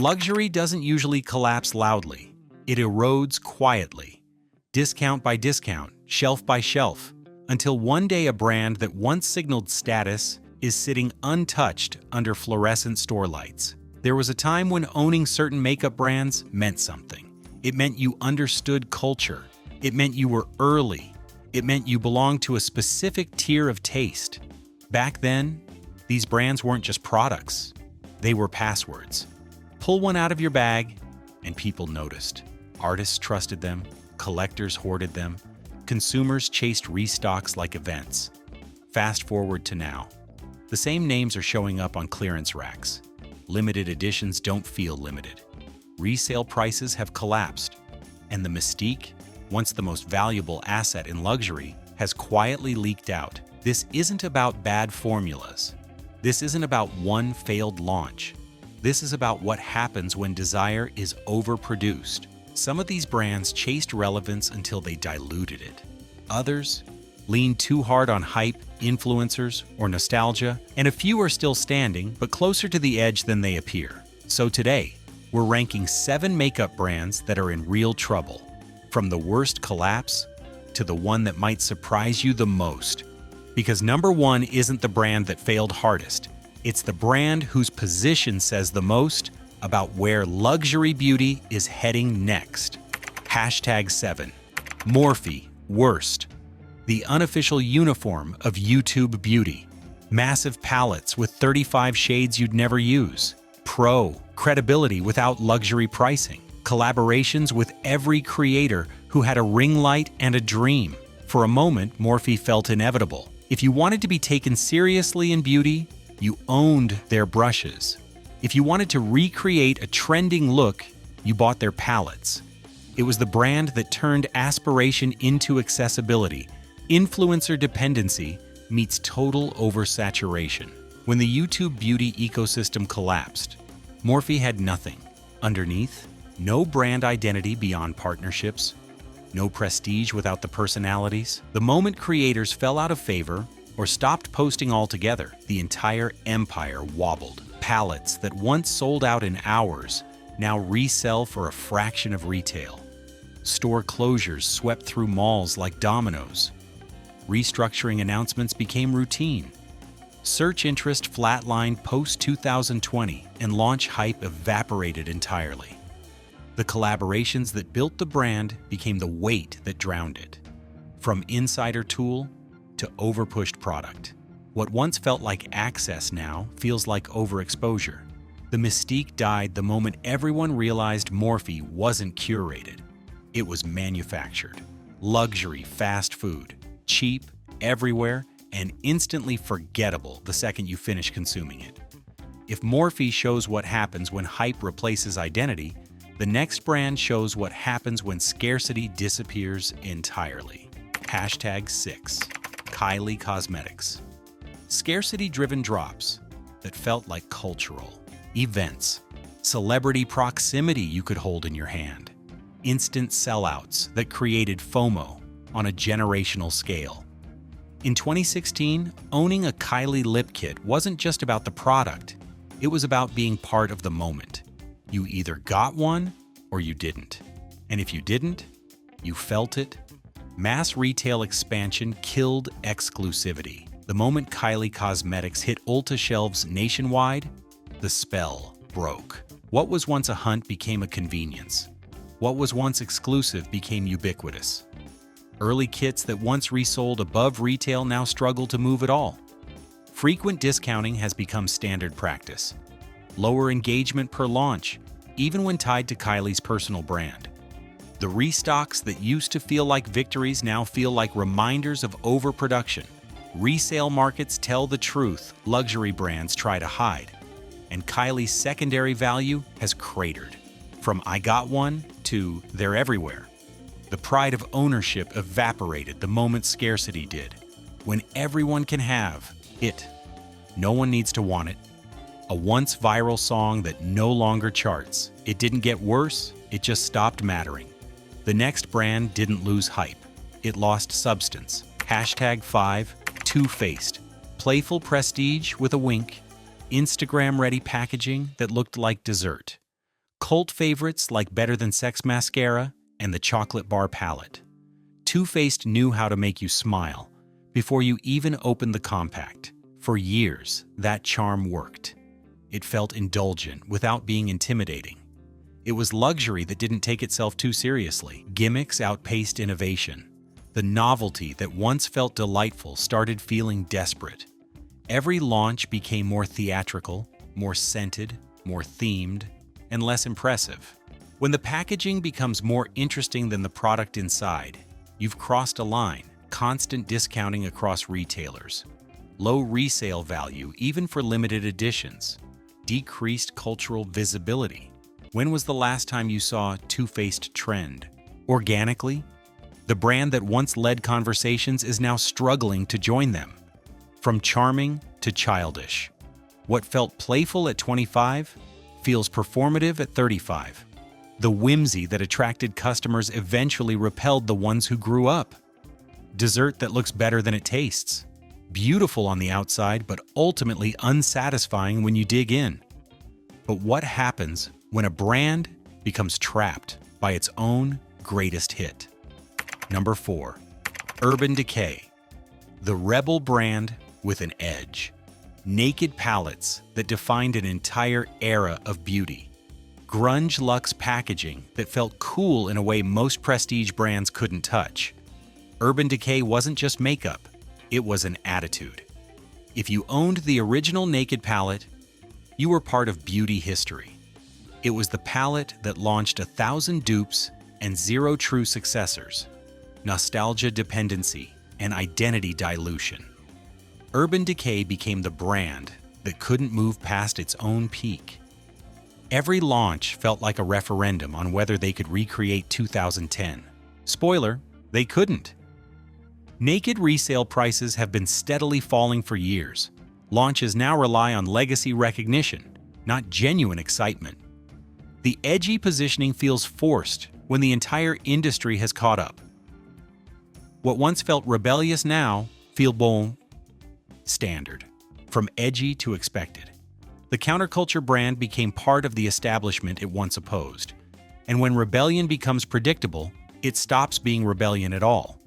Luxury doesn't usually collapse loudly. It erodes quietly, discount by discount, shelf by shelf, until one day a brand that once signaled status is sitting untouched under fluorescent store lights. There was a time when owning certain makeup brands meant something. It meant you understood culture. It meant you were early. It meant you belonged to a specific tier of taste. Back then, these brands weren't just products. They were passwords. Pull one out of your bag, and people noticed. Artists trusted them, collectors hoarded them, consumers chased restocks like events. Fast forward to now. The same names are showing up on clearance racks. Limited editions don't feel limited. Resale prices have collapsed, and the mystique, once the most valuable asset in luxury, has quietly leaked out. This isn't about bad formulas. This isn't about one failed launch. This is about what happens when desire is overproduced. Some of these brands chased relevance until they diluted it. Others leaned too hard on hype, influencers, or nostalgia, and a few are still standing, but closer to the edge than they appear. So today, we're ranking 7 makeup brands that are in real trouble, from the worst collapse to the one that might surprise you the most. Because number 1 isn't the brand that failed hardest. It's the brand whose position says the most about where luxury beauty is heading next. #7. Morphe, worst. The unofficial uniform of YouTube beauty. Massive palettes with 35 shades you'd never use. Pro, credibility without luxury pricing. Collaborations with every creator who had a ring light and a dream. For a moment, Morphe felt inevitable. If you wanted to be taken seriously in beauty, you owned their brushes. If you wanted to recreate a trending look, you bought their palettes. It was the brand that turned aspiration into accessibility. Influencer dependency meets total oversaturation. When the YouTube beauty ecosystem collapsed, Morphe had nothing. Underneath, no brand identity beyond partnerships, no prestige without the personalities. The moment creators fell out of favor or stopped posting altogether, the entire empire wobbled. Palettes that once sold out in hours now resell for a fraction of retail. Store closures swept through malls like dominoes. Restructuring announcements became routine. Search interest flatlined post-2020, and launch hype evaporated entirely. The collaborations that built the brand became the weight that drowned it. From insider tool to overpushed product. What once felt like access now feels like overexposure. The mystique died the moment everyone realized Morphe wasn't curated. It was manufactured. Luxury fast food. Cheap, everywhere, and instantly forgettable the second you finish consuming it. If Morphe shows what happens when hype replaces identity, the next brand shows what happens when scarcity disappears entirely. #6. Kylie Cosmetics. Scarcity-driven drops that felt like cultural events. Celebrity proximity you could hold in your hand. Instant sellouts that created FOMO on a generational scale. In 2016, owning a Kylie lip kit wasn't just about the product. It was about being part of the moment. You either got one or you didn't. And if you didn't, you felt it. Mass retail expansion killed exclusivity. The moment Kylie Cosmetics hit Ulta shelves nationwide, the spell broke. What was once a hunt became a convenience. What was once exclusive became ubiquitous. Early kits that once resold above retail now struggle to move at all. Frequent discounting has become standard practice. Lower engagement per launch, even when tied to Kylie's personal brand. The restocks that used to feel like victories now feel like reminders of overproduction. Resale markets tell the truth luxury brands try to hide, and Kylie's secondary value has cratered. From "I got one" to "they're everywhere." The pride of ownership evaporated the moment scarcity did. When everyone can have it, no one needs to want it. A once viral song that no longer charts. It didn't get worse, it just stopped mattering. The next brand didn't lose hype. It lost substance. #5. Too Faced. Playful prestige with a wink. Instagram-ready packaging that looked like dessert. Cult favorites like Better Than Sex Mascara and the Chocolate Bar Palette. Too Faced knew how to make you smile before you even opened the compact. For years, that charm worked. It felt indulgent without being intimidating. It was luxury that didn't take itself too seriously. Gimmicks outpaced innovation. The novelty that once felt delightful started feeling desperate. Every launch became more theatrical, more scented, more themed, and less impressive. When the packaging becomes more interesting than the product inside, you've crossed a line. Constant discounting across retailers, low resale value even for limited editions, decreased cultural visibility. When was the last time you saw Too Faced trend? Organically? The brand that once led conversations is now struggling to join them. From charming to childish. What felt playful at 25 feels performative at 35. The whimsy that attracted customers eventually repelled the ones who grew up. Dessert that looks better than it tastes. Beautiful on the outside, but ultimately unsatisfying when you dig in. But what happens when a brand becomes trapped by its own greatest hit? Number 4. Urban Decay. The rebel brand with an edge. Naked palettes that defined an entire era of beauty. Grunge luxe packaging that felt cool in a way most prestige brands couldn't touch. Urban Decay wasn't just makeup, it was an attitude. If you owned the original Naked palette, you were part of beauty history. It was the palette that launched 1,000 dupes and 0 true successors, nostalgia dependency, and identity dilution. Urban Decay became the brand that couldn't move past its own peak. Every launch felt like a referendum on whether they could recreate 2010. Spoiler, they couldn't. Naked resale prices have been steadily falling for years. Launches now rely on legacy recognition, not genuine excitement. The edgy positioning feels forced when the entire industry has caught up. What once felt rebellious now feel bon standard, from edgy to expected. The counterculture brand became part of the establishment it once opposed. And when rebellion becomes predictable, it stops being rebellion at all.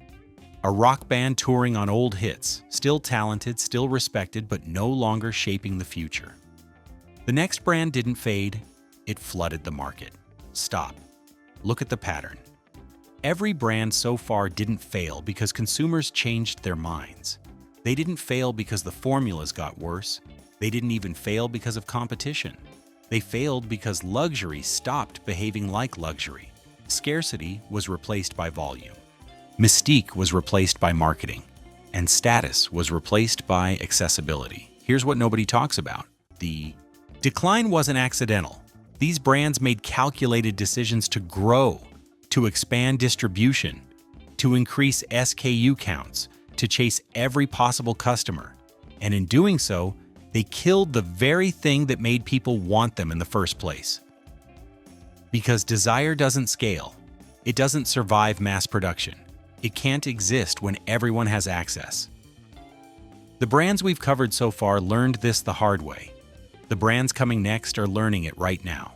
A rock band touring on old hits, still talented, still respected, but no longer shaping the future. The next brand didn't fade, it flooded the market. Stop. Look at the pattern. Every brand so far didn't fail because consumers changed their minds. They didn't fail because the formulas got worse. They didn't even fail because of competition. They failed because luxury stopped behaving like luxury. Scarcity was replaced by volume. Mystique was replaced by marketing, and status was replaced by accessibility. Here's what nobody talks about. The decline wasn't accidental. These brands made calculated decisions to grow, to expand distribution, to increase SKU counts, to chase every possible customer. And in doing so, they killed the very thing that made people want them in the first place. Because desire doesn't scale. It doesn't survive mass production. It can't exist when everyone has access. The brands we've covered so far learned this the hard way. The brands coming next are learning it right now.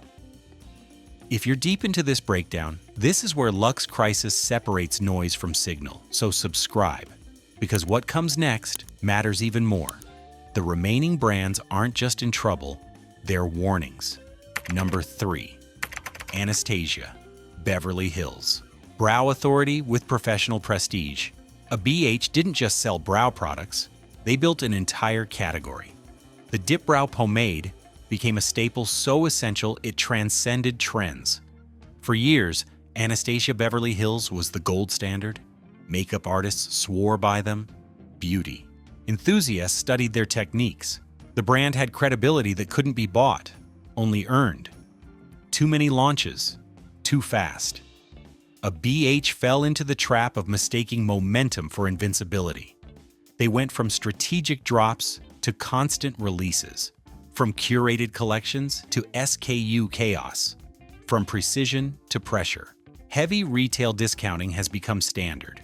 If you're deep into this breakdown, this is where Lux Crisis separates noise from signal, so subscribe, because what comes next matters even more. The remaining brands aren't just in trouble, they're warnings. Number 3. Anastasia, Beverly Hills. Brow authority with professional prestige. A BH didn't just sell brow products, they built an entire category. The Dip Brow Pomade became a staple so essential it transcended trends. For years, Anastasia Beverly Hills was the gold standard. Makeup artists swore by them. Beauty enthusiasts studied their techniques. The brand had credibility that couldn't be bought, only earned. Too many launches, too fast. A BH fell into the trap of mistaking momentum for invincibility. They went from strategic drops to constant releases, from curated collections to SKU chaos, from precision to pressure. Heavy retail discounting has become standard.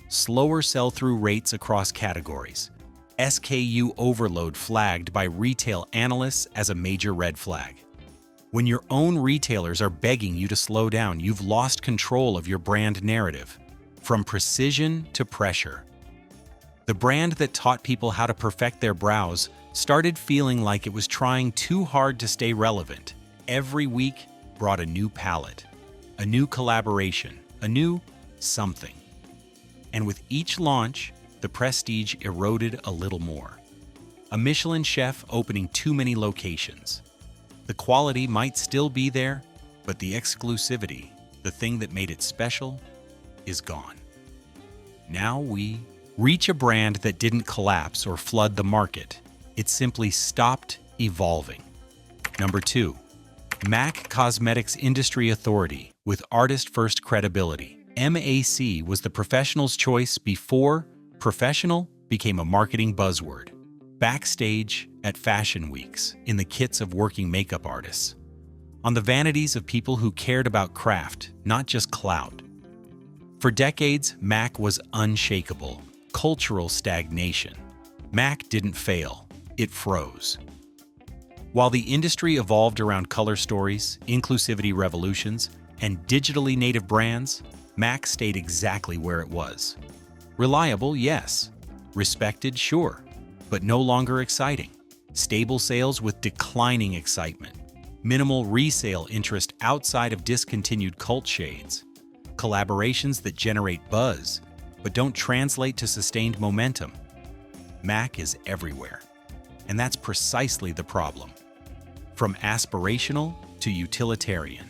Slower sell-through rates across categories. SKU overload flagged by retail analysts as a major red flag. When your own retailers are begging you to slow down, you've lost control of your brand narrative. From precision to pressure. The brand that taught people how to perfect their brows started feeling like it was trying too hard to stay relevant. Every week brought a new palette, a new collaboration, a new something. And with each launch, the prestige eroded a little more. A Michelin chef opening too many locations. The quality might still be there, but the exclusivity, the thing that made it special, is gone. Now we reach a brand that didn't collapse or flood the market. It simply stopped evolving. Number 2. MAC Cosmetics Industry Authority with artist-first credibility. MAC was the professional's choice before professional became a marketing buzzword. Backstage at fashion weeks, in the kits of working makeup artists. On the vanities of people who cared about craft, not just clout. For decades, MAC was unshakable. Cultural stagnation. MAC didn't fail, it froze. While the industry evolved around color stories, inclusivity revolutions, and digitally native brands, MAC stayed exactly where it was. Reliable, yes. Respected, sure. But no longer exciting. Stable sales with declining excitement. Minimal resale interest outside of discontinued cult shades. Collaborations that generate buzz, but don't translate to sustained momentum. MAC is everywhere. And that's precisely the problem. From aspirational to utilitarian,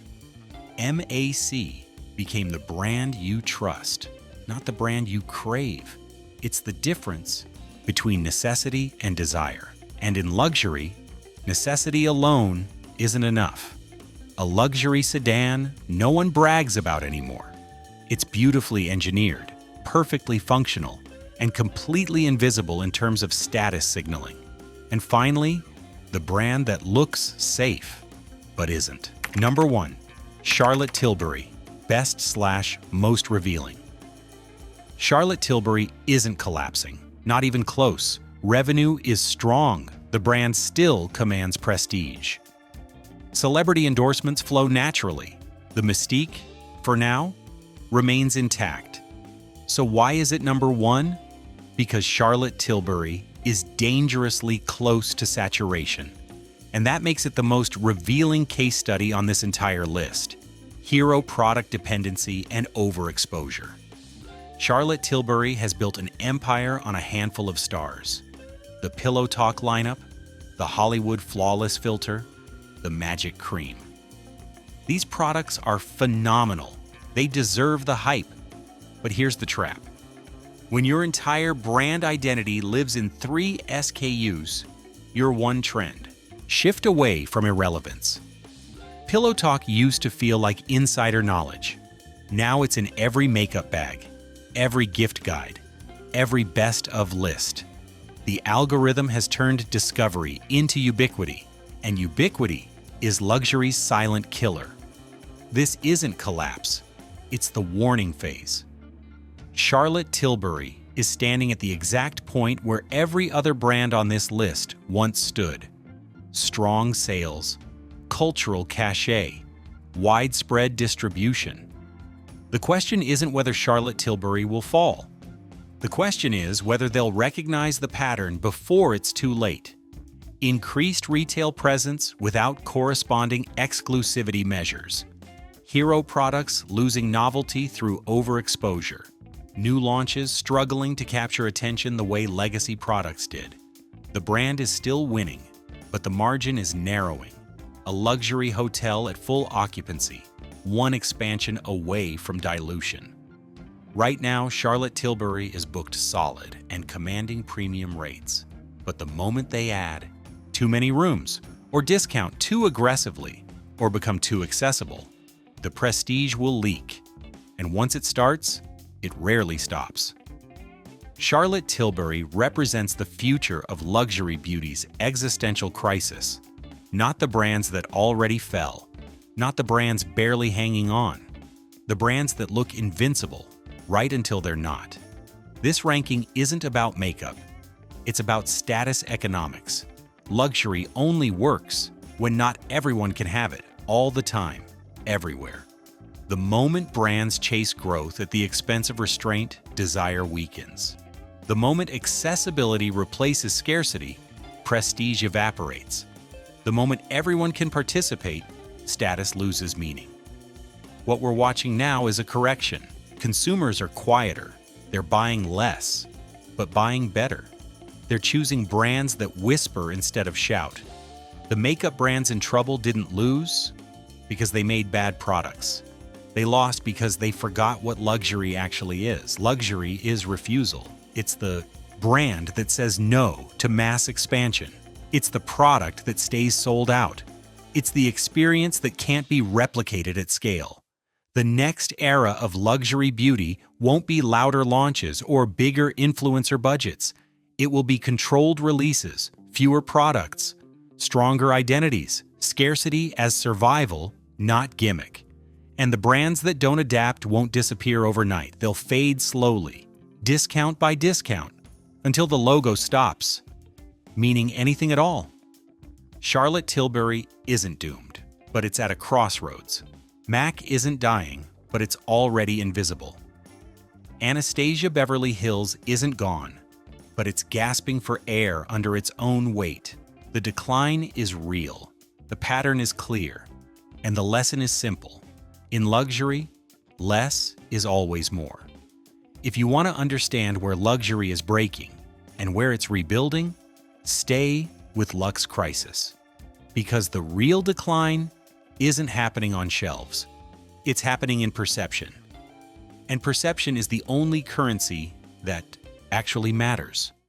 MAC became the brand you trust, not the brand you crave. It's the difference between necessity and desire. And in luxury, necessity alone isn't enough. A luxury sedan no one brags about anymore. It's beautifully engineered, perfectly functional, and completely invisible in terms of status signaling. And finally, the brand that looks safe, but isn't. Number 1. Charlotte Tilbury, best/most revealing. Charlotte Tilbury isn't collapsing, not even close. Revenue is strong. The brand still commands prestige. Celebrity endorsements flow naturally. The mystique, for now, remains intact. So why is it number 1? Because Charlotte Tilbury is dangerously close to saturation. And that makes it the most revealing case study on this entire list. Hero product dependency and overexposure. Charlotte Tilbury has built an empire on a handful of stars. The Pillow Talk lineup, the Hollywood Flawless filter, the Magic Cream. These products are phenomenal. They deserve the hype. But here's the trap. When your entire brand identity lives in 3 SKUs, you're one trend. Shift away from irrelevance. Pillow Talk used to feel like insider knowledge. Now it's in every makeup bag, every gift guide, every best of list. The algorithm has turned discovery into ubiquity, and ubiquity is luxury's silent killer. This isn't collapse, it's the warning phase. Charlotte Tilbury is standing at the exact point where every other brand on this list once stood. Strong sales, cultural cachet, widespread distribution. The question isn't whether Charlotte Tilbury will fall. The question is whether they'll recognize the pattern before it's too late. Increased retail presence without corresponding exclusivity measures. Hero products losing novelty through overexposure. New launches struggling to capture attention the way legacy products did. The brand is still winning, but the margin is narrowing. A luxury hotel at full occupancy, one expansion away from dilution. Right now, Charlotte Tilbury is booked solid and commanding premium rates. But the moment they add too many rooms, or discount too aggressively, or become too accessible, the prestige will leak. And once it starts, it rarely stops. Charlotte Tilbury represents the future of luxury beauty's existential crisis. Not the brands that already fell, not the brands barely hanging on, the brands that look invincible right until they're not. This ranking isn't about makeup. It's about status economics. Luxury only works when not everyone can have it. all the time, everywhere. The moment brands chase growth at the expense of restraint, desire weakens. The moment accessibility replaces scarcity, prestige evaporates. The moment everyone can participate, status loses meaning. What we're watching now is a correction. Consumers are quieter. They're buying less, but buying better. They're choosing brands that whisper instead of shout. The makeup brands in trouble didn't lose because they made bad products. They lost because they forgot what luxury actually is. Luxury is refusal. It's the brand that says no to mass expansion. It's the product that stays sold out. It's the experience that can't be replicated at scale. The next era of luxury beauty won't be louder launches or bigger influencer budgets. It will be controlled releases, fewer products, stronger identities, scarcity as survival, not gimmick. And the brands that don't adapt won't disappear overnight. They'll fade slowly, discount by discount, until the logo stops meaning anything at all. Charlotte Tilbury isn't doomed, but it's at a crossroads. MAC isn't dying, but it's already invisible. Anastasia Beverly Hills isn't gone, but it's gasping for air under its own weight. The decline is real, the pattern is clear, and the lesson is simple. In luxury, less is always more. If you want to understand where luxury is breaking and where it's rebuilding, stay with Luxe Crisis. Because the real decline isn't happening on shelves. It's happening in perception. And perception is the only currency that actually matters.